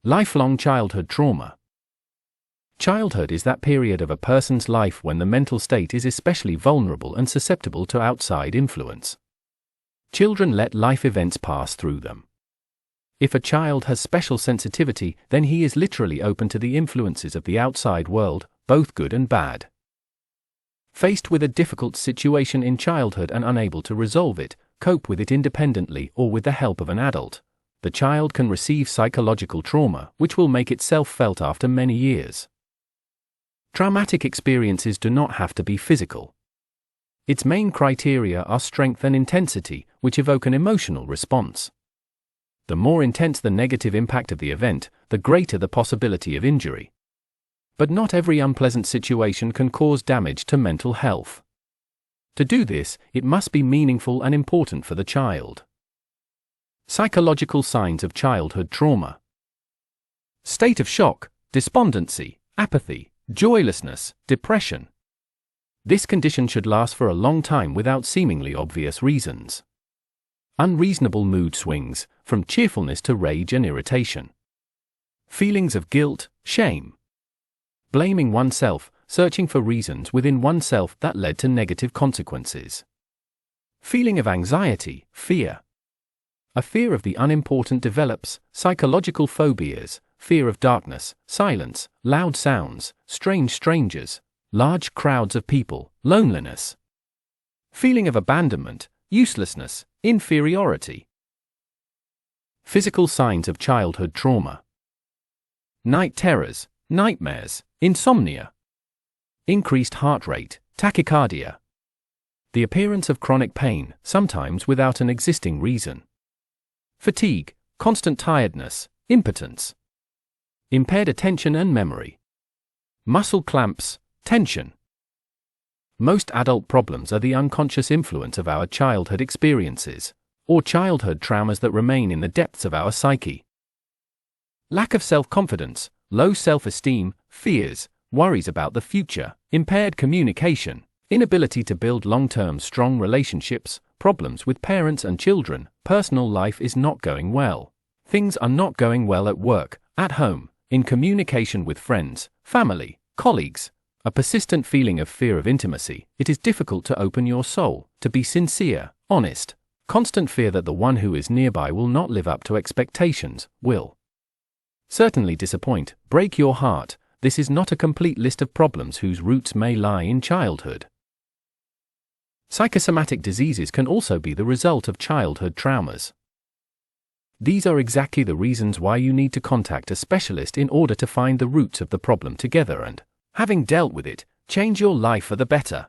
Lifelong childhood trauma. Childhood is that period of a person's life when the mental state is especially vulnerable and susceptible to outside influence. Children let life events pass through them. If a child has special sensitivity, then he is literally open to the influences of the outside world, both good and bad. Faced with a difficult situation in childhood and unable to resolve it, cope with it independently or with the help of an adult, the child can receive psychological trauma, which will make itself felt after many years. Traumatic experiences do not have to be physical. Its main criteria are strength and intensity, which evoke an emotional response. The more intense the negative impact of the event, the greater the possibility of injury. But not every unpleasant situation can cause damage to mental health. To do this, it must be meaningful and important for the child. Psychological signs of childhood trauma. State of shock, despondency, apathy, joylessness, depression. This condition should last for a long time without seemingly obvious reasons. Unreasonable mood swings, from cheerfulness to rage and irritation. Feelings of guilt, shame. Blaming oneself, searching for reasons within oneself that led to negative consequences. Feeling of anxiety, fear. A fear of the unimportant develops, psychological phobias, fear of darkness, silence, loud sounds, strange strangers, large crowds of people, loneliness. Feeling of abandonment, uselessness, inferiority. Physical signs of childhood trauma. Night terrors, nightmares, insomnia. Increased heart rate, tachycardia. The appearance of chronic pain, sometimes without an existing reason. Fatigue, constant tiredness, impotence. Impaired attention and memory. Muscle clamps, tension. Most adult problems are the unconscious influence of our childhood experiences, or childhood traumas that remain in the depths of our psyche. Lack of self-confidence, low self-esteem, fears, worries about the future, impaired communication, inability to build long-term strong relationships, problems with parents and children, personal life is not going well. Things are not going well at work, at home, in communication with friends, family, colleagues. A persistent feeling of fear of intimacy. It is difficult to open your soul, to be sincere, honest. Constant fear that the one who is nearby will not live up to expectations, will certainly disappoint, break your heart. This is not a complete list of problems whose roots may lie in childhood. Psychosomatic diseases can also be the result of childhood traumas. These are exactly the reasons why you need to contact a specialist in order to find the roots of the problem together and, having dealt with it, change your life for the better.